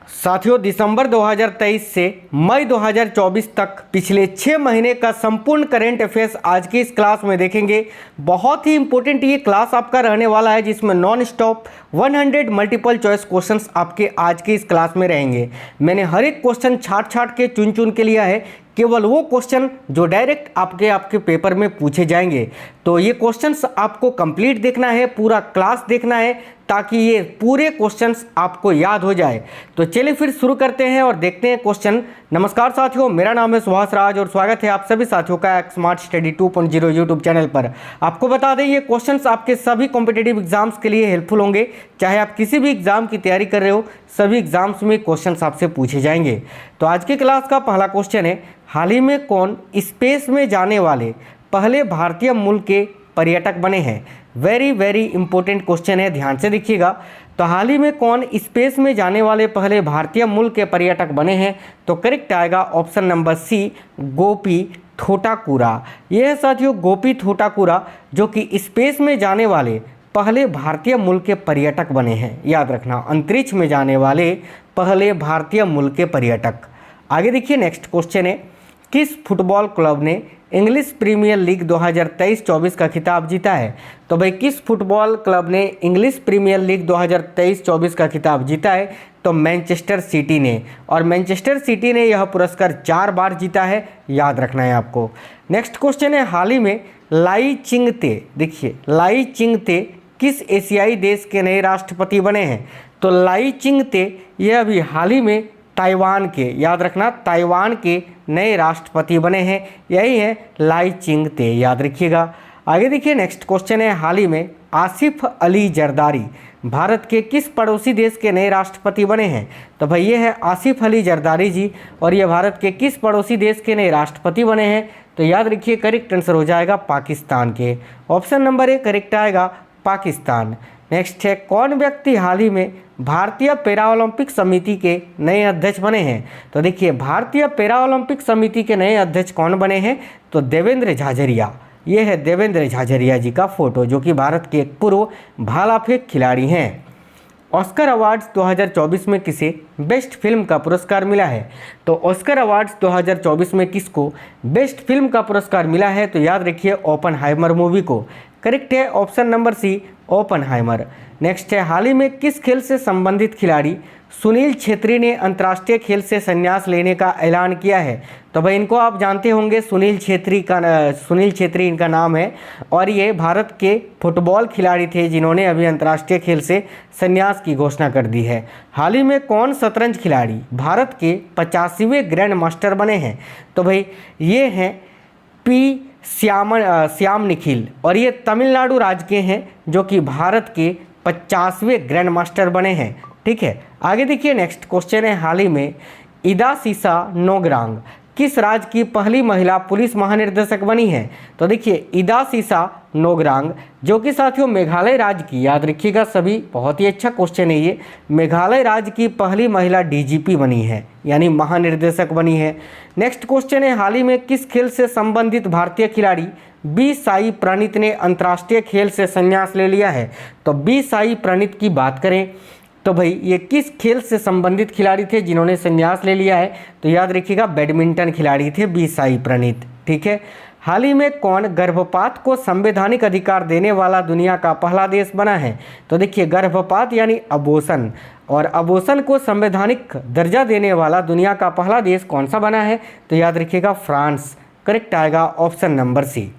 साथियों, दिसंबर 2023 से मई 2024 तक पिछले 6 महीने का संपूर्ण करंट अफेयर्स आज की इस क्लास में देखेंगे। बहुत ही इंपॉर्टेंट ये क्लास आपका रहने वाला है, जिसमें non stop 100 multiple choice questions आपके आज की इस क्लास में रहेंगे। मैंने हर एक क्वेश्चन छाट के चुन के लिया है, केवल वो क्वेश्चन जो डायरेक्ट आपके पेपर में पूछे जाएंगे। तो ये क्वेश्चंस आपको कंप्लीट देखना है, पूरा क्लास देखना है, ताकि ये पूरे क्वेश्चंस आपको याद हो जाए। तो चलिए फिर शुरू करते हैं और देखते हैं क्वेश्चन। नमस्कार साथियों, मेरा नाम है सुहास राज और स्वागत है आप सभी साथियों का स्मार्ट स्टडी 2.0 यूट्यूब चैनल पर। आपको बता दें, ये क्वेश्चंस आपके सभी कॉम्पिटिटिव एग्जाम्स के लिए हेल्पफुल होंगे। चाहे आप किसी भी एग्जाम की तैयारी कर रहे हो, सभी एग्जाम्स में क्वेश्चंस आपसे पूछे जाएंगे। तो आज की क्लास का पहला क्वेश्चन है, हाल ही में कौन स्पेस में जाने वाले पहले भारतीय मूल के पर्यटक बने हैं। वेरी इंपॉर्टेंट क्वेश्चन है, ध्यान से देखिएगा। तो हाल ही में कौन स्पेस में जाने वाले पहले भारतीय मूल के पर्यटक बने हैं, तो करेक्ट आएगा ऑप्शन नंबर सी, गोपी थोटाकुरा। यह है साथियों गोपी थोटाकुरा, जो कि स्पेस में जाने वाले पहले भारतीय मूल के पर्यटक बने हैं। याद रखना, अंतरिक्ष में जाने वाले पहले भारतीय मूल के पर्यटक। आगे देखिए, नेक्स्ट क्वेश्चन है, किस फुटबॉल क्लब ने इंग्लिश प्रीमियर लीग 2023-24 का खिताब जीता है। तो भाई, किस फुटबॉल क्लब ने इंग्लिश प्रीमियर लीग 2023-24 का खिताब जीता है, तो मैनचेस्टर सिटी ने। और मैनचेस्टर सिटी ने यह पुरस्कार 4 बार जीता है, याद रखना है आपको। नेक्स्ट क्वेश्चन है, हाल ही में लाई चिंगते, देखिए लाई चिंगते किस एशियाई देश के नए राष्ट्रपति बने हैं। तो लाई चिंगते यह अभी हाल ही में ताइवान के, याद रखना, ताइवान के नए राष्ट्रपति बने हैं। यही है लाई चिंगते, याद रखिएगा। आगे देखिए, नेक्स्ट क्वेश्चन है, हाल ही में आसिफ अली जरदारी भारत के किस पड़ोसी देश के नए राष्ट्रपति बने हैं। तो भाई ये है आसिफ अली जरदारी जी, और ये भारत के किस पड़ोसी देश के नए राष्ट्रपति बने हैं, तो याद रखिए करेक्ट आंसर हो जाएगा पाकिस्तान के। ऑप्शन नंबर ए करेक्ट आएगा पाकिस्तान। नेक्स्ट है, कौन व्यक्ति हाल ही में भारतीय पैरा ओलंपिक समिति के नए अध्यक्ष बने हैं। तो देखिए, भारतीय पैरा ओलंपिक समिति के नए अध्यक्ष कौन बने हैं, तो देवेंद्र झाझरिया। ये है देवेंद्र झाझरिया जी का फोटो, जो कि भारत के एक पूर्व भाला फेंक खिलाड़ी हैं। ऑस्कर अवार्ड्स 2024 में किसे बेस्ट फिल्म का पुरस्कार मिला है। तो ऑस्कर अवार्ड्स 2024 में किसको बेस्ट फिल्म का पुरस्कार मिला है, तो याद रखिए ओपनहाइमर मूवी को। करेक्ट है option number C, Oppenheimer. Next है, हाल ही में किस खेल से संबंधित खिलाड़ी सुनील छेत्री ने अंतर्राष्ट्रीय खेल से संन्यास लेने का ऐलान किया है। तो भाई इनको आप जानते होंगे, सुनील छेत्री इनका नाम है, और ये भारत के फुटबॉल खिलाड़ी थे जिन्होंने अभी अंतर्राष्ट्रीय खेल से संन्यास की घोषणा कर दी है। हाल ही में कौन शतरंज खिलाड़ी भारत के 85वें ग्रैंड मास्टर बने हैं। तो भाई ये हैं पी श्याम निखिल, और ये तमिलनाडु राज्य के हैं, जो कि भारत के 50वें ग्रैंड मास्टर बने हैं। ठीक है, आगे देखिए, नेक्स्ट क्वेश्चन है, हाल ही में इदासीसा नोगरांग किस राज्य की पहली महिला पुलिस महानिर्देशक बनी है। तो देखिए, इदासीसा नोगरांग, जो कि साथियों मेघालय राज्य की, याद रखिएगा सभी, बहुत ही अच्छा क्वेश्चन है ये, मेघालय राज्य की पहली महिला डीजीपी बनी है, यानी महानिर्देशक बनी है। नेक्स्ट क्वेश्चन है, हाल ही में किस खेल से संबंधित भारतीय खिलाड़ी बी साई प्रणीत ने अंतर्राष्ट्रीय खेल से संन्यास ले लिया है। तो बी साई प्रणीत की बात करें तो भाई ये किस खेल से संबंधित खिलाड़ी थे जिन्होंने संन्यास ले लिया है, तो याद रखिएगा बैडमिंटन खिलाड़ी थे बी साई प्रणीत। ठीक है, हाल ही में कौन गर्भपात को संवैधानिक अधिकार देने वाला दुनिया का पहला देश बना है। तो देखिए, गर्भपात यानी अबॉर्शन, और अबॉर्शन को संवैधानिक दर्जा देने वाला दुनिया का पहला देश कौन सा बना है, तो याद रखिएगा फ्रांस। करेक्ट आएगा ऑप्शन नंबर सी।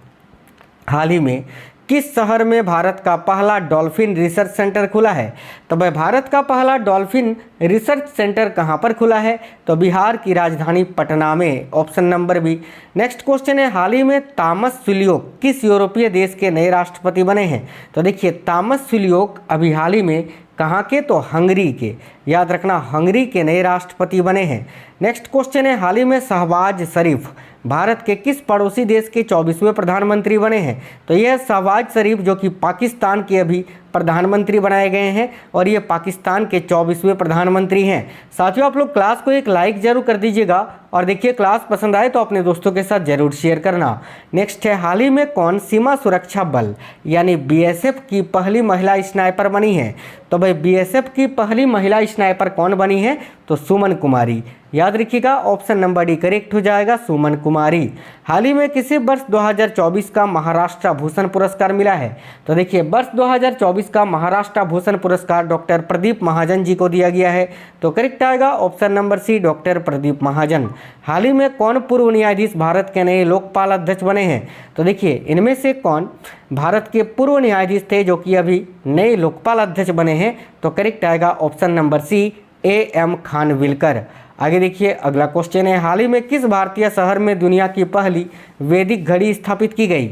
हाल ही में किस शहर में भारत का पहला डॉल्फिन रिसर्च सेंटर खुला है। तो भाई भारत का पहला डॉल्फिन रिसर्च सेंटर कहाँ पर खुला है, तो बिहार की राजधानी पटना में। Option number B. Next question है, हाल ही में तामस सुलियोक किस यूरोपीय देश के नए राष्ट्रपति बने हैं। तो देखिए, तामस सुलियोक अभी हाल ही में कहाँ के, तो हंगरी के, याद रखना हंगरी के नए राष्ट्रपति बने हैं। नेक्स्ट क्वेश्चन है, हाल ही में शहबाज शरीफ भारत के किस पड़ोसी देश के 24वें प्रधानमंत्री बने हैं? तो यह शहबाज शरीफ जो कि पाकिस्तान के अभी प्रधानमंत्री बनाए गए हैं और ये पाकिस्तान के 24वें प्रधानमंत्री हैं। साथियों आप लोग क्लास को एक लाइक जरूर कर दीजिएगा और देखिए क्लास पसंद आए तो अपने दोस्तों के साथ जरूर शेयर करना। नेक्स्ट है, हाल ही में कौन सीमा सुरक्षा बल यानी बीएसएफ की पहली महिला स्नाइपर बनी है? तो भाई बीएसएफ की पहली महिला स्नाइपर कौन बनी है? तो सुमन कुमारी। याद रखिएगा ऑप्शन नंबर डी करेक्ट हो जाएगा, सुमन कुमारी। हाल ही में किसे वर्ष 2024 का महाराष्ट्र भूषण पुरस्कार मिला है? तो देखिए वर्ष 2024 का महाराष्ट्र भूषण पुरस्कार डॉक्टर प्रदीप महाजन जी को दिया गया है। तो करेक्ट आएगा option number C, doctor Pradeep Mahajan. हाल ही में कौन पूर्व न्यायाधीश भारत के नए लोकपाल अध्यक्ष बने हैं? तो देखिए इनमें से कौन भारत के पूर्व न्यायाधीश थे जो कि अभी नए लोकपाल अध्यक्ष बने हैं? तो करेक्ट आएगा option number C, AM Khanwilkar. आगे देखिए अगला क्वेश्चन है, हाल ही में किस भारतीय शहर में दुनिया की पहली वैदिक घड़ी स्थापित की गई?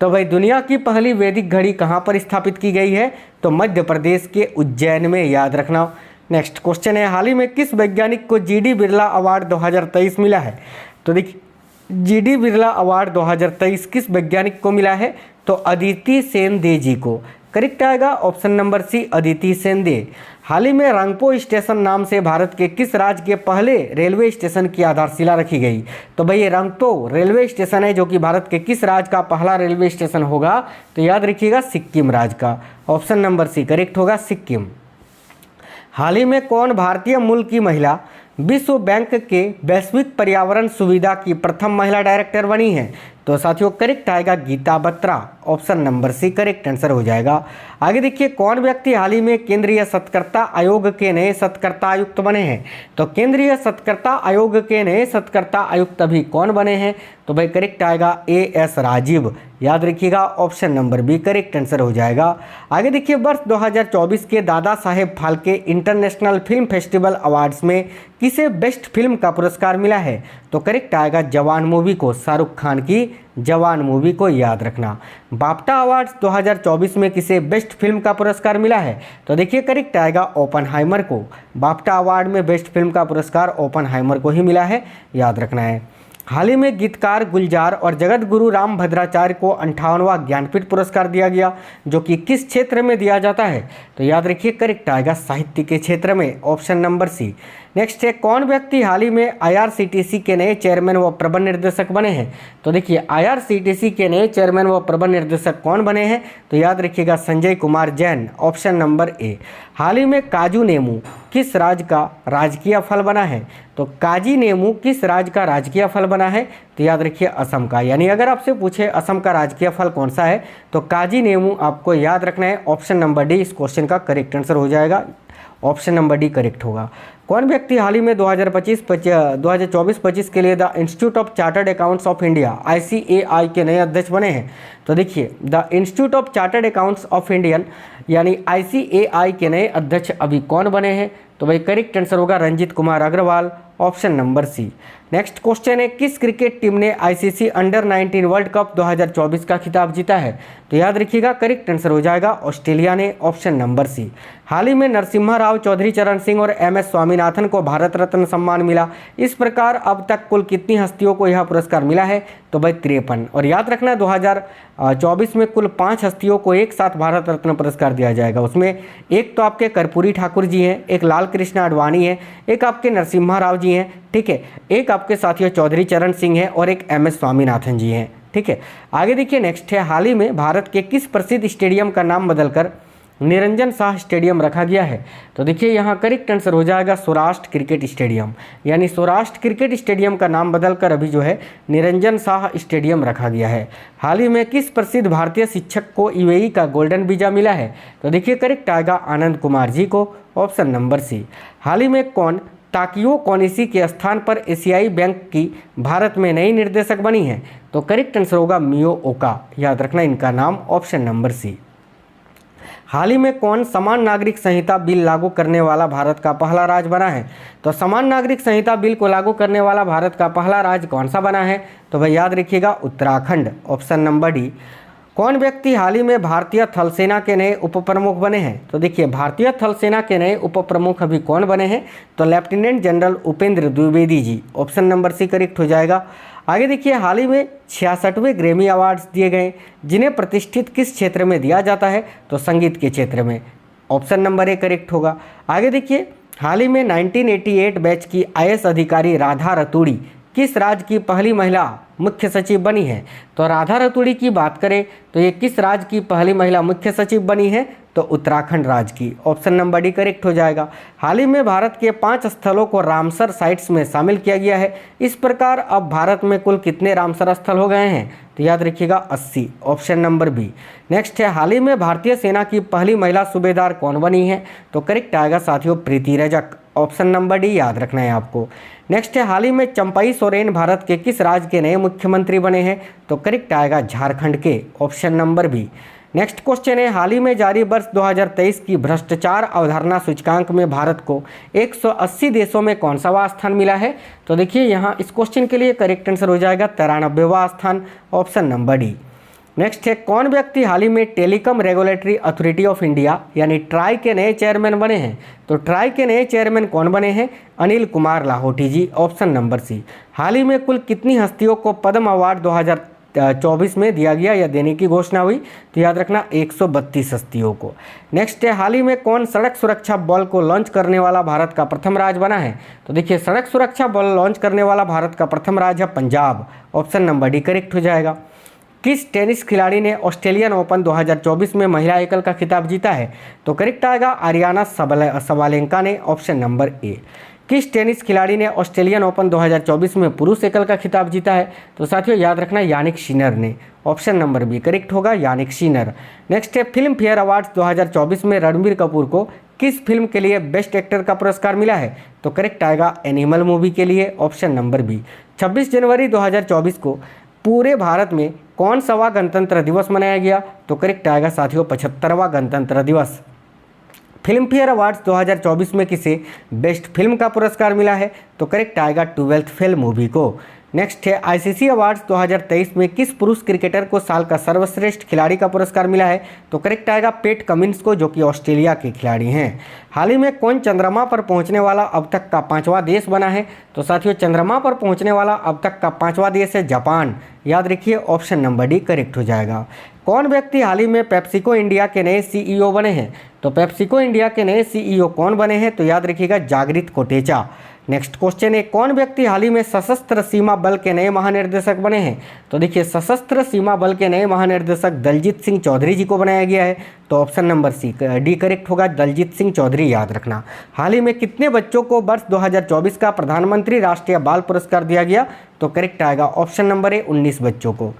तो भाई दुनिया की पहली वैदिक घड़ी कहाँ पर स्थापित की गई है? तो मध्य प्रदेश के उज्जैन में, याद रखना। नेक्स्ट क्वेश्चन है, हाल ही में किस वैज्ञानिक को जीडी बिरला अवार्ड 2023 मिला है? तो देखिए जीडी बिरला अवार्ड 2023 किस वैज्ञानिक को मिला है? तो अदिति सेनदे जी को। करेक्ट आएगा ऑप्शन नंबर सी, अदिति सेनदे। हाल ही में रंगपो स्टेशन नाम से भारत के किस राज्य के पहले रेलवे स्टेशन की आधारशिला रखी गई? तो भाई ये रंगपो रेलवे स्टेशन है जो कि भारत के किस राज्य का पहला रेलवे स्टेशन होगा? तो याद रखिएगा सिक्किम राज्य का। ऑप्शन नंबर सी करेक्ट होगा, सिक्किम। हाल ही में कौन भारतीय मूल की महिला विश्व बैंक के वैश्विक पर्यावरण सुविधा की प्रथम महिला डायरेक्टर बनी है? तो साथियों करेक्ट आएगा Geeta Batra. Option number C correct answer हो जाएगा। आगे देखिए कौन व्यक्ति हाल ही में केंद्रीय सत्कर्ता आयोग के नए सत्कर्ता आयुक्त बने हैं? तो केंद्रीय सत्कर्ता आयोग के नए सत्कर्ता आयुक्त अभी कौन बने हैं? तो भाई करेक्ट आएगा एएस राजीव। याद रखिएगा option number B correct answer हो जाएगा। आगे देखिए वर्ष 2024 के Dada Saheb Phalke international film festival awards में किसे बेस्ट फिल्म का पुरस्कार मिला है? तो करेक्ट आएगा जवान मूवी को, शाहरुख खान की जवान मूवी को, याद रखना। बाफ्टा अवार्ड्स 2024 में किसे बेस्ट फिल्म का पुरस्कार मिला है? तो देखिए करेक्ट आएगा ओपनहाइमर को। बाफ्टा अवार्ड में बेस्ट फिल्म का पुरस्कार ओपनहाइमर को ही मिला है, याद रखना है। हाल ही में गीतकार गुलजार और जगत गुरु राम भद्राचार्य को 58वां ज्ञानपीठ पुरस्कार दिया गया जो कि किस क्षेत्र में दिया जाता है? तो याद रखिए करेक्ट आएगा साहित्य के क्षेत्र में, ऑप्शन नंबर सी। नेक्स्ट है, कौन व्यक्ति हाल ही में आईआरसीटीसी के नए चेयरमैन व प्रबंध निर्देशक बने हैं? तो देखिए आईआरसीटीसी के नए चेयरमैन व प्रबंध निर्देशक कौन बने हैं? तो याद रखिएगा Sanjay Kumar Jain, option number A. हाल ही में काजू नेमू किस राज्य का राजकीय फल बना है? तो काजी नेमू किस राज्य का राजकीय फल बना है? तो याद रखिए असम का। यानी अगर आपसे पूछे असम का राजकीय फल कौन सा है तो काजी नेमू आपको याद रखना है। ऑप्शन नंबर डी इस क्वेश्चन का करेक्ट आंसर हो जाएगा, ऑप्शन नंबर डी करेक्ट होगा। कौन व्यक्ति हाल ही में 2024-25 के लिए the institute of chartered accounts of India ICAI के नए अध्यक्ष बने हैं? तो देखिए the institute of chartered accounts of Indian यानी ICAI के नए अध्यक्ष अभी कौन बने हैं? तो भाई करेक्ट आंसर होगा Ranjit Kumar Agarwal, option number C. Next question है, किस क्रिकेट टीम ने ICC अंडर-19 वर्ल्ड कप 2024 का खिताब जीता है? तो याद रखिएगा करेक्ट आंसर हो जाएगा ऑस्ट्रेलिया ने, ऑप्शन नंबर सी। हाल ही में नरसिम्हा राव, चौधरी चरण सिंह और MS स्वामीनाथन को भारत रत्न सम्मान मिला। इस प्रकार अब तक कुल कितनी हस्तियों को यह पुरस्कार मिला है? तो भाई 53। और याद रखना 2024 में कुल 5 हस्तियों को एक साथ भारत रत्न पुरस्कार दिया जाएगा। उसमें एक तो आपके कर्पूरी ठाकुर जी हैं, एक लाल कृष्ण आडवाणी है, एक आपके नरसिम्हा राव जी हैं, ठीक है, एक आपके साथियों चौधरी चरण सिंह है और एक MS स्वामीनाथन जी हैं, ठीक है। आगे देखिए नेक्स्ट है, हाल ही में भारत के किस प्रसिद्ध स्टेडियम का नाम बदलकर निरंजन शाह स्टेडियम रखा गया है? तो देखिए यहाँ करेक्ट आंसर हो जाएगा सौराष्ट्र क्रिकेट स्टेडियम। यानी सौराष्ट्र क्रिकेट स्टेडियम का नाम बदलकर अभी जो है निरंजन शाह स्टेडियम रखा गया है। हाल ही में किस प्रसिद्ध भारतीय शिक्षक को UAE का गोल्डन वीजा मिला है? तो देखिए करेक्ट आएगा आनंद कुमार जी को, ऑप्शन नंबर सी। हाल ही में कौन ताकियो कोनिसी के स्थान पर एशियाई बैंक की भारत में नई निर्देशक बनी है? तो करेक्ट आंसर होगा मियो ओका, याद रखना इनका नाम, ऑप्शन नंबर सी। हाल ही में कौन समान नागरिक संहिता बिल लागू करने वाला भारत का पहला राज्य बना है? तो समान नागरिक संहिता बिल को लागू करने वाला भारत का पहला राज्य कौन सा बना है? तो भाई याद रखिएगा उत्तराखंड, ऑप्शन नंबर डी। कौन व्यक्ति हाल ही में भारतीय थल सेना के नए उप प्रमुख बने हैं? तो देखिए भारतीय थल सेना के नए उप प्रमुख अभी कौन बने हैं? तो lieutenant general Upendra Dwivedi ji, option number C correct हो जाएगा। आगे देखिए, हाल ही में 66वें ग्रैमी अवार्ड्स दिए गए, जिन्हें प्रतिष्ठित किस क्षेत्र में दिया जाता है? तो संगीत के क्षेत्र में। ऑप्शन नंबर ए करेक्ट होगा। आगे देखिए, हाल ही में 1988 बैच की आईएएस अधिकारी राधा रतूड़ी किस राज्य की पहली महिला मुख्य सचिव बनी है? तो राधा रतूड़ी की बात करें तो ये किस राज्य की पहली महिला मुख्य सचिव बनी है? तो उत्तराखंड राज्य की। ऑप्शन नंबर डी करेक्ट हो जाएगा। हाल ही में भारत के 5 स्थलों को रामसर साइट्स में शामिल किया गया है। इस प्रकार अब भारत में कुल कितने रामसर स्थल हो गए हैं? तो याद रखिएगा 80। Option number B. नेक्स्ट है, हाल ही में भारतीय सेना की पहली महिला सूबेदार कौन बनी है? तो करेक्ट आएगा साथियों प्रीति रजक। ऑप्शन नंबर डी याद रखना है आपको। नेक्स्ट है, हाल ही में चंपई सोरेन भारत के किस राज्य के नए मुख्यमंत्री बने हैं? तो करेक्ट आएगा झारखंड के। Option number B. Next question है, हाल ही में जारी वर्ष 2023 की भ्रष्टाचार अवधारणा सूचकांक में भारत को 180 देशों में कौन सा स्थान मिला है? तो देखिए यहाँ इस क्वेश्चन के लिए करेक्ट आंसर हो जाएगा 93वां स्थान। Option number D. नेक्स्ट है, कौन व्यक्ति हाल ही में telecom regulatory authority of India यानी ट्राई के नए चेयरमैन बने हैं? तो ट्राई के नए चेयरमैन कौन बने हैं? Anil Kumar Lahoti ji. Option number C. हाल ही में कुल कितनी हस्तियों को पद्म अवार्ड 2024 में दिया गया या देने की घोषणा हुई? तो याद रखना 132 हस्तियों को। नेक्स्ट है, हाल ही में कौन सड़क सुरक्षा बल को लॉन्च करने वाला भारत का प्रथम राज्य बना है? तो देखिए, सड़क सुरक्षा बल लॉन्च करने वाला भारत का प्रथम राज्य है Punjab. Option number D correct हो जाएगा। किस टेनिस खिलाड़ी ने ऑस्ट्रेलियन ओपन 2024 में महिला एकल का खिताब जीता है? तो करेक्ट आएगा अरियाना सबालेंका ने। ऑप्शन नंबर ए। किस टेनिस खिलाड़ी ने ऑस्ट्रेलियन ओपन 2024 में पुरुष एकल का खिताब जीता है? तो साथियों याद रखना यानिक सिनर ने। ऑप्शन नंबर बी करेक्ट होगा, यानिक सिनर। नेक्स्ट है, फिल्म फेयर अवार्ड्स 2024 में रणबीर कपूर को किस फिल्म के लिए बेस्ट एक्टर का पुरस्कार मिला है? तो करेक्ट आएगा एनिमल मूवी के लिए। Option number B. 26 जनवरी 2024 को पूरे भारत में कौन सा गणतंत्र दिवस मनाया गया? तो करेक्ट आएगा साथियों 75वां गणतंत्र दिवस। फिल्म फेयर अवार्ड्स 2024 में किसे बेस्ट फिल्म का पुरस्कार मिला है? तो करेक्ट आएगा 12th फेल मूवी को। नेक्स्ट है, आईसीसी अवार्ड्स 2023 में किस पुरुष क्रिकेटर को साल का सर्वश्रेष्ठ खिलाड़ी का पुरस्कार मिला है? तो करेक्ट आएगा पेट कमिंस को, जो कि ऑस्ट्रेलिया के खिलाड़ी हैं। हाल ही में कौन चंद्रमा पर पहुंचने वाला अब तक का 5वां देश बना है? तो साथियों चंद्रमा पर पहुंचने वाला अब तक का 5वां देश है जापान। याद रखिए ऑप्शन नंबर डी करेक्ट हो जाएगा। कौन व्यक्ति हाल ही में पेप्सिको इंडिया के नए सीईओ बने हैं? तो पेप्सिको इंडिया के नए सीईओ कौन बने हैं? तो याद रखिएगा जागृत कोटेचा। नेक्स्ट क्वेश्चन है, कौन व्यक्ति हाल ही में सशस्त्र सीमा बल के नए महानिर्देशक बने हैं? तो देखिए, सशस्त्र सीमा बल के नए महानिर्देशक दलजीत सिंह चौधरी जी को बनाया गया है। तो option number C D correct होगा, दलजीत सिंह चौधरी याद रखना। हाल ही में कितने बच्चों को वर्ष 2024 का प्रधानमंत्री राष्ट्रीय बाल पुरस्कार दिया गया? तो करेक्ट आएगा ऑप्शन नंबर ए 19 बच्चों को।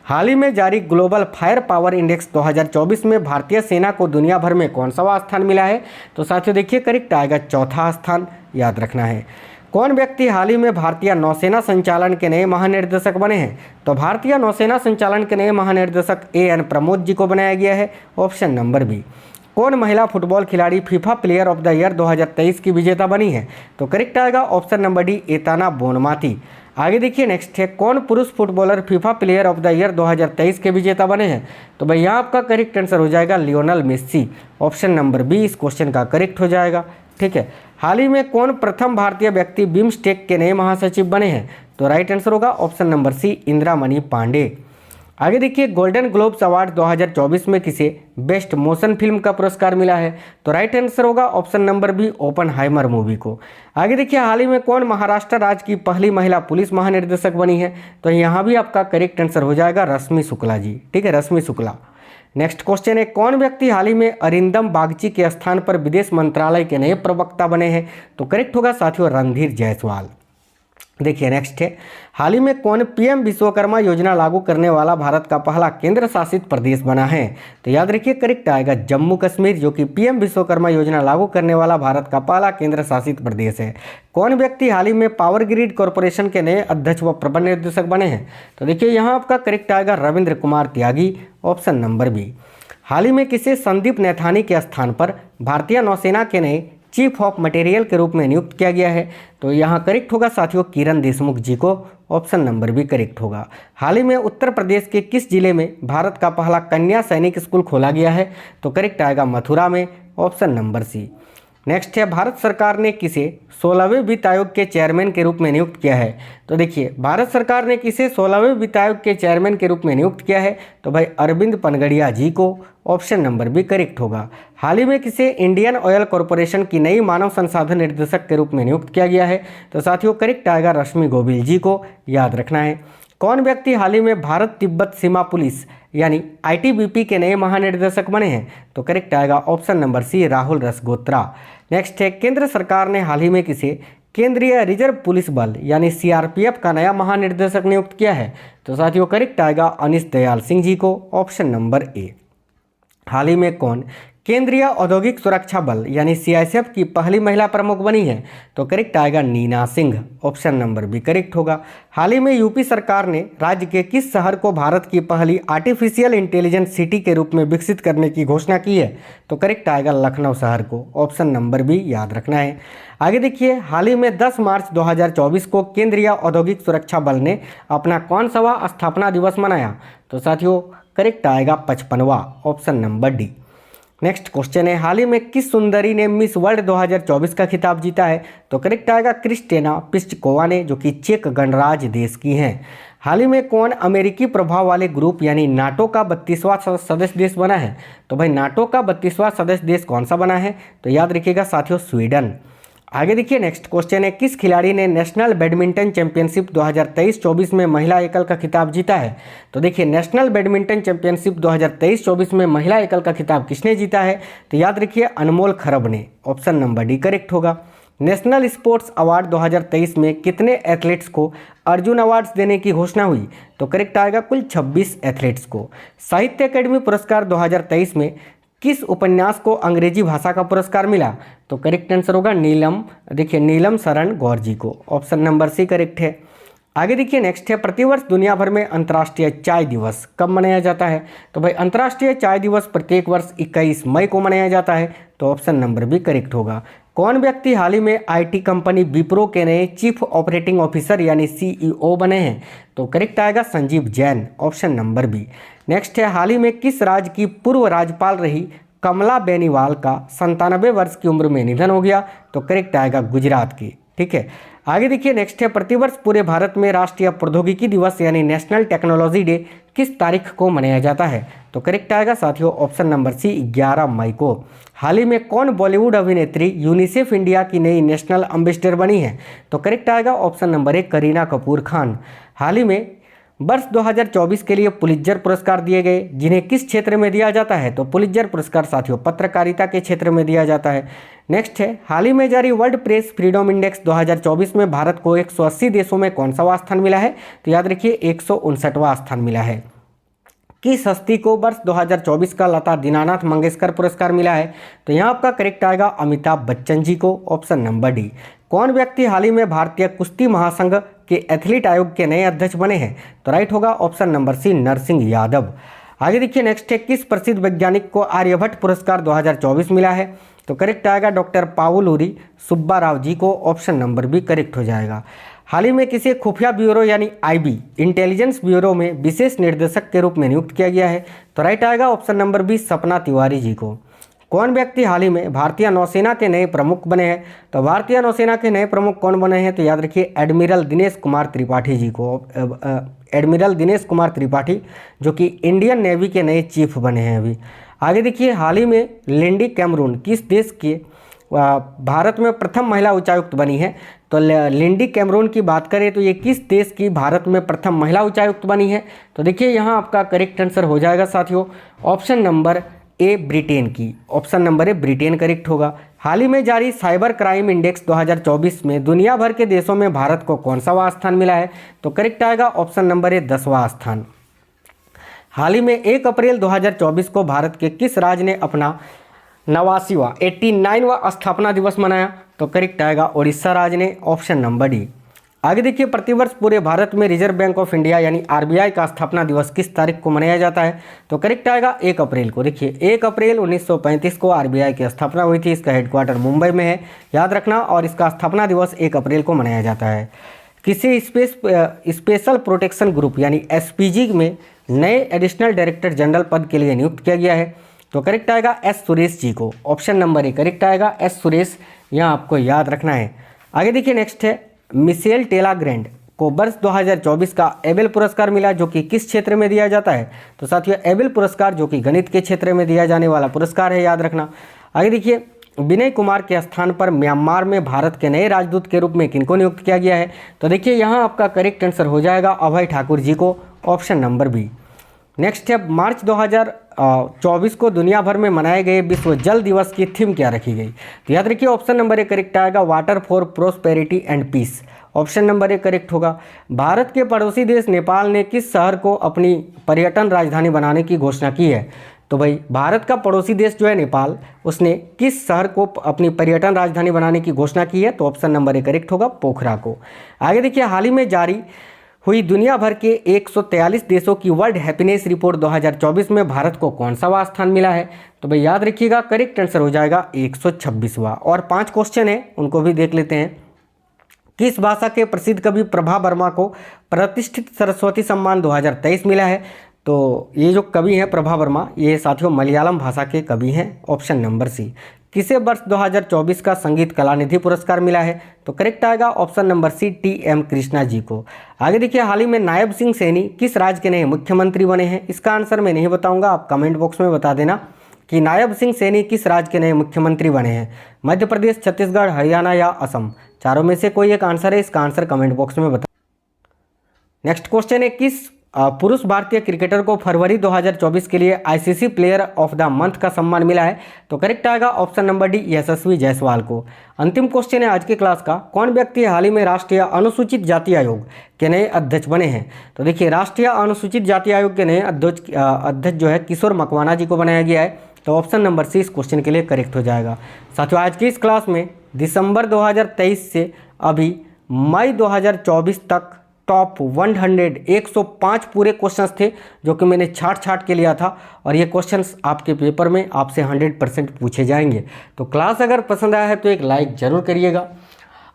हाल ही में जारी ग्लोबल फायर पावर इंडेक्स 2024 में भारतीय सेना को दुनिया भर में कौन सा स्थान मिला है? तो साथियों देखिए करेक्ट आएगा चौथा स्थान, याद रखना है। कौन व्यक्ति हाल ही में भारतीय नौसेना संचालन के नए महानिर्देशक बने हैं? तो भारतीय नौसेना संचालन के नए महानिर्देशक एएन प्रमोद जी को बनाया गया है। Option number B. कौन महिला फुटबॉल खिलाड़ी FIFA player of the year 2023 की विजेता बनी है? तो करेक्ट आएगा option number D Aitana Bonmati. आगे देखिए, नेक्स्ट है, कौन पुरुष footballer FIFA player of the year 2023 के विजेता बने हैं? तो भाई यहाँ आपका करेक्ट आंसर हो जाएगा Lionel Messi. Option number B इस क्वेश्चन का करेक्ट हो जाएगा। ठीक है, हाल ही में कौन प्रथम भारतीय व्यक्ति बिम्स्टेक के नए महासचिव बने हैं? तो राइट आंसर होगा ऑप्शन नंबर सी इंदिरामणि पांडे। आगे देखिए, गोल्डन ग्लोब्स अवार्ड 2024 में किसे बेस्ट मोशन फिल्म का पुरस्कार मिला है? तो राइट आंसर होगा option number B Oppenheimer movie को। आगे देखिए, हाल ही में कौन महाराष्ट्र राज्य की पहली महिला पुलिस महानिर्देशक बनी है? तो यहाँ भी आपका करेक्ट आंसर हो जाएगा रश्मि शुक्ला जी। ठीक है, रश्मि शुक्ला। नेक्स्ट क्वेश्चन है, कौन व्यक्ति हाल ही में अरिंदम बागची के स्थान पर विदेश मंत्रालय के नए प्रवक्ता बने हैं? तो करेक्ट होगा साथियों रणधीर जायसवाल। देखिए, नेक्स्ट है, हाल ही में कौन पीएम विश्वकर्मा योजना लागू करने वाला भारत का पहला केंद्र शासित प्रदेश बना है? तो याद रखिए करेक्ट आएगा जम्मू कश्मीर, जो कि पीएम विश्वकर्मा योजना लागू करने वाला भारत का पहला केंद्र शासित प्रदेश है। कौन व्यक्ति हाल ही में पावर ग्रिड कॉरपोरेशन के नए अध्यक्ष व प्रबंध निर्देशक बने हैं? तो देखिए यहाँ आपका करेक्ट आएगा Ravindra Kumar Tyagi. Option number B. हाल ही में किसे संदीप नैथानी के स्थान पर भारतीय नौसेना के नए चीफ ऑफ मटेरियल के रूप में नियुक्त किया गया है? तो यहाँ करेक्ट होगा साथियों किरण देशमुख जी को। ऑप्शन नंबर बी करेक्ट होगा। हाल ही में उत्तर प्रदेश के किस जिले में भारत का पहला कन्या सैनिक स्कूल खोला गया है? तो करेक्ट आएगा मथुरा में। Option number C. नेक्स्ट है भारत सरकार ने किसे 16वें वित्त आयोग के चेयरमैन के रूप में नियुक्त किया है। तो देखिए भारत सरकार ने किसे 16वें वित्त आयोग के चेयरमैन के रूप में नियुक्त किया है, तो भाई अरविंद पनगड़िया जी को। ऑप्शन नंबर बी करेक्ट होगा। हाल ही में किसे इंडियन ऑयल कॉरपोरेशन की नई मानव संसाधन निर्देशक के रूप में नियुक्त किया गया है, तो साथियों करेक्ट आएगा रश्मि गोविल जी को, याद रखना है। कौन व्यक्ति हाल ही में भारत तिब्बत सीमा पुलिस यानी आईटीबीपी के नए महानिर्देशक बने हैं, तो करेक्ट आएगा option number C Rahul Rasgotra. Next है केंद्र सरकार ने हाल ही में किसे केंद्रीय रिजर्व पुलिस बल यानी सीआरपीएफ का नया महानिर्देशक नियुक्त किया है, तो साथियों करेक्ट आएगा अनिश दयाल सिंह जी को। Option number A. हाल ही में कौन केंद्रीय औद्योगिक सुरक्षा बल यानी सीआईएसएफ की पहली महिला प्रमुख बनी है, तो करेक्ट आएगा Neena Singh. Option number B correct होगा। हाल ही में यूपी सरकार ने राज्य के किस शहर को भारत की पहली आर्टिफिशियल इंटेलिजेंस सिटी के रूप में विकसित करने की घोषणा की है, तो करेक्ट आएगा लखनऊ शहर को। ऑप्शन नंबर बी याद रखना है। आगे देखिए हाल ही में 10 मार्च 2024 को केंद्रीय औद्योगिक सुरक्षा बल ने अपना कौन सा स्थापना दिवस मनाया, तो साथियों करेक्ट आएगा 55वां। Option number D. Next question है हाल ही में किस सुंदरी ने मिस वर्ल्ड 2024 का खिताब जीता है, तो करेक्ट आएगा क्रिस्टेना पिस्चकोवा ने, जो कि चेक गणराज देश की हैं। हाल ही में कौन अमेरिकी प्रभाव वाले ग्रुप यानी नाटो का 32वां सदस्य देश बना है, तो भाई नाटो का 32वां सदस्य देश कौन सा बना है, तो याद रखिएगा साथियों स्वीडन। आगे देखिए नेक्स्ट क्वेश्चन है किस खिलाड़ी ने नेशनल बैडमिंटन चैंपियनशिप 2023-24 में महिला एकल का खिताब जीता है, तो देखिए नेशनल बैडमिंटन चैंपियनशिप 2023-24 में महिला एकल का खिताब किसने जीता है, तो याद रखिए अनमोल खरब ने। ऑप्शन नंबर डी करेक्ट होगा। नेशनल स्पोर्ट्स अवार्ड 2023 में कितने एथलीट्स को अर्जुन अवार्ड्स देने की घोषणा हुई, तो करेक्ट आएगा कुल 26 एथलीट्स को। साहित्य अकेडमी पुरस्कार 2023 में किस उपन्यास को अंग्रेजी भाषा का पुरस्कार मिला, तो करेक्ट आंसर होगा नीलम, देखिए नीलम शरण गौर जी को। ऑप्शन नंबर सी करेक्ट है। आगे देखिए नेक्स्ट है प्रतिवर्ष दुनिया भर में अंतर्राष्ट्रीय चाय दिवस कब मनाया जाता है, तो भाई अंतर्राष्ट्रीय चाय दिवस प्रत्येक वर्ष 21 मई को मनाया जाता है, तो ऑप्शन नंबर बी करेक्ट होगा। कौन व्यक्ति हाल ही में आईटी कंपनी विप्रो के नए चीफ ऑपरेटिंग ऑफिसर यानी सीईओ बने हैं, तो करेक्ट आएगा Sanjeev Jain. Option number B. Next है हाल ही में किस राज्य की पूर्व राज्यपाल रही कमला बेनीवाल का 97 वर्ष की उम्र में निधन हो गया, तो करेक्ट आएगा गुजरात की। ठीक है। आगे देखिए नेक्स्ट है प्रतिवर्ष पूरे भारत में राष्ट्रीय प्रौद्योगिकी दिवस यानी नेशनल टेक्नोलॉजी डे किस तारीख को मनाया जाता है, तो करेक्ट आएगा साथियों ऑप्शन नंबर सी 11 मई को। हाल ही में कौन बॉलीवुड अभिनेत्री यूनिसेफ इंडिया की नई नेशनल एम्बेसडर बनी है, तो करेक्ट आएगा ऑप्शन नंबर 1 करीना कपूर खान। हाल ही में वर्ष 2024 के लिए पुलित्जर पुरस्कार दिए गए, जिन्हें किस क्षेत्र में दिया जाता है, तो पुलित्जर पुरस्कार साथियों पत्रकारिता के क्षेत्र में दिया जाता है। नेक्स्ट है हाल ही में जारी वर्ल्ड प्रेस फ्रीडम इंडेक्स 2024 में भारत को 180 देशों में कौन सा स्थान मिला है, तो याद रखिए 159वां स्थान मिला है। किस हस्ती को वर्ष 2024 का लता दीनानाथ मंगेशकर पुरस्कार मिला है, तो यहाँ आपका करेक्ट आएगा अमिताभ बच्चन जी को। Option number D. कौन व्यक्ति हाल ही में भारतीय कुश्ती महासंघ के एथलीट आयोग के नए अध्यक्ष बने हैं, तो राइट होगा option number C Narsingh Yadav. आगे देखिए नेक्स्ट है किस प्रसिद्ध वैज्ञानिक को आर्यभट्ट पुरस्कार 2024 मिला है, तो करेक्ट आएगा डॉक्टर पावुलूरी सुब्बा राव जी को। ऑप्शन नंबर बी करेक्ट हो जाएगा। हाल ही में किसी खुफिया ब्यूरो यानी आईबी इंटेलिजेंस ब्यूरो में विशेष निर्देशक के रूप में नियुक्त किया गया है, तो राइट आएगा ऑप्शन नंबर बी सपना तिवारी जी को। कौन व्यक्ति हाल ही में भारतीय नौसेना के नए प्रमुख बने हैं, तो भारतीय नौसेना के नए प्रमुख कौन बने हैं, तो याद रखिए एडमिरल दिनेश कुमार त्रिपाठी जी को। एडमिरल दिनेश कुमार त्रिपाठी जो कि इंडियन नेवी के नए चीफ बने हैं अभी। आगे देखिए हाल ही में लिंडी कैमरून किस देश के भारत में प्रथम महिला उच्चायुक्त बनी है, तो लिंडी कैमरून की बात करें तो ये किस देश की भारत में प्रथम महिला उच्चायुक्त बनी है, तो देखिए यहाँ आपका करेक्ट आंसर हो जाएगा साथियों ऑप्शन नंबर ए ब्रिटेन की। ऑप्शन नंबर ए ब्रिटेन करेक्ट होगा। हाल ही में जारी साइबर क्राइम इंडेक्स 2024 में दुनिया भर के देशों में भारत को कौन सा स्थान मिला है, तो करेक्ट आएगा ऑप्शन नंबर ए 10वां स्थान। हाल ही में 1 अप्रैल 2024 को भारत के किस राज्य ने अपना 89वां स्थापना दिवस मनाया, तो करेक्ट आएगा उड़ीसा राज्य ने। Option number D. आगे देखिए प्रतिवर्ष पूरे भारत में रिजर्व बैंक ऑफ इंडिया यानी आरबीआई का स्थापना दिवस किस तारीख को मनाया जाता है, तो करेक्ट आएगा 1 अप्रैल को। देखिए 1 अप्रैल 1935 को आरबीआई की स्थापना हुई थी। इसका हेडक्वार्टर मुंबई में है, याद रखना, और इसका स्थापना दिवस 1 अप्रैल को मनाया जाता है। किसी स्पेशल प्रोटेक्शन ग्रुप यानी एसपीजी में नए एडिशनल डायरेक्टर जनरल पद के लिए नियुक्त किया गया है, तो करेक्ट आएगा एस सुरेश जी को, ऑप्शन नंबर ए करेक्ट आएगा एस सुरेश, यहाँ आपको याद रखना है। आगे देखिए नेक्स्ट है मिशेल टेलाग्रैंड को वर्ष 2024 का एबेल पुरस्कार मिला, जो कि किस क्षेत्र में दिया जाता है? तो साथियों एबेल पुरस्कार जो कि गणित के क्षेत्र में दिया जाने वाला पुरस्कार है, याद रखना। आगे देखिए विनय कुमार के स्थान पर म्यांमार में भारत के नए राजदूत के रूप में किनको नियुक्त किया गया है? तो देखिए यहाँ आपका करेक्ट आंसर हो जाएगा अभय ठाकुर जी को, ऑप्शन नंबर बी। नेक्स्ट है मार्च 2024 को दुनिया भर में मनाए गए विश्व जल दिवस की थीम क्या रखी गई? तो याद रखिए ऑप्शन नंबर ए करेक्ट आएगा water for prosperity and peace, option number A correct होगा। भारत के पड़ोसी देश नेपाल ने किस शहर को अपनी पर्यटन राजधानी बनाने की घोषणा की है? तो भाई भारत का पड़ोसी देश जो है नेपाल, उसने किस शहर को अपनी पर्यटन राजधानी बनाने की घोषणा की है? तो ऑप्शन नंबर ए करेक्ट होगा पोखरा को। आगे देखिए हाल ही में जारी हुई दुनिया भर के 143 देशों की वर्ल्ड हैप्पीनेस रिपोर्ट 2024 में भारत को कौन सा स्थान मिला है? तो भाई याद रखिएगा करेक्ट आंसर हो जाएगा 126वां। और 5 क्वेश्चन है उनको भी देख लेते हैं। किस भाषा के प्रसिद्ध कवि प्रभा वर्मा को प्रतिष्ठित सरस्वती सम्मान 2023 मिला है? तो ये जो कवि हैं प्रभा वर्मा, ये साथियों मलयालम भाषा के कवि हैं, ऑप्शन नंबर सी। किसे वर्ष 2024 का संगीत कला निधि पुरस्कार मिला है? तो करेक्ट आएगा option number C T M. Krishna ji को। आगे देखिए हाल ही में नायब सिंह सैनी किस राज्य के नए मुख्यमंत्री बने हैं? इसका आंसर मैं नहीं बताऊंगा, आप कमेंट बॉक्स में बता देना कि नायब सिंह सैनी किस राज्य के नए मुख्यमंत्री बने हैं। मध्य प्रदेश, छत्तीसगढ़, हरियाणा या असम, चारों में से कोई एक आंसर है, इसका आंसर कमेंट बॉक्स में बता। नेक्स्ट क्वेश्चन है किस पुरुष भारतीय क्रिकेटर को फरवरी 2024 के लिए ICC player of the month का सम्मान मिला है? तो करेक्ट आएगा ऑप्शन नंबर डी यशस्वी जायसवाल को। अंतिम क्वेश्चन है आज के क्लास का, कौन व्यक्ति हाल ही में राष्ट्रीय अनुसूचित जाति आयोग के नए अध्यक्ष बने हैं? तो देखिए राष्ट्रीय अनुसूचित जाति आयोग के नए अध्यक्ष जो है किशोर मकवाना जी को बनाया गया है। तो ऑप्शन नंबर सी इस क्वेश्चन के लिए करेक्ट हो जाएगा। साथियों आज की इस क्लास में दिसंबर 2023 से अभी मई 2024 तक टॉप 105 पूरे क्वेश्चंस थे जो कि मैंने छाट के लिया था, और ये क्वेश्चंस आपके पेपर में आपसे 100% पूछे जाएंगे। तो क्लास अगर पसंद आया है तो एक लाइक ज़रूर करिएगा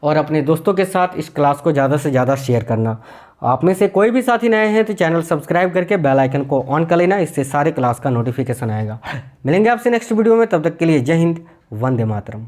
और अपने दोस्तों के साथ इस क्लास को ज़्यादा से ज़्यादा शेयर करना। आप में से कोई भी साथी नए हैं तो चैनल सब्सक्राइब करके बेल आइकन को ऑन कर लेना, इससे सारे क्लास का नोटिफिकेशन आएगा। मिलेंगे आपसे नेक्स्ट वीडियो में, तब तक के लिए जय हिंद, वंदे मातरम।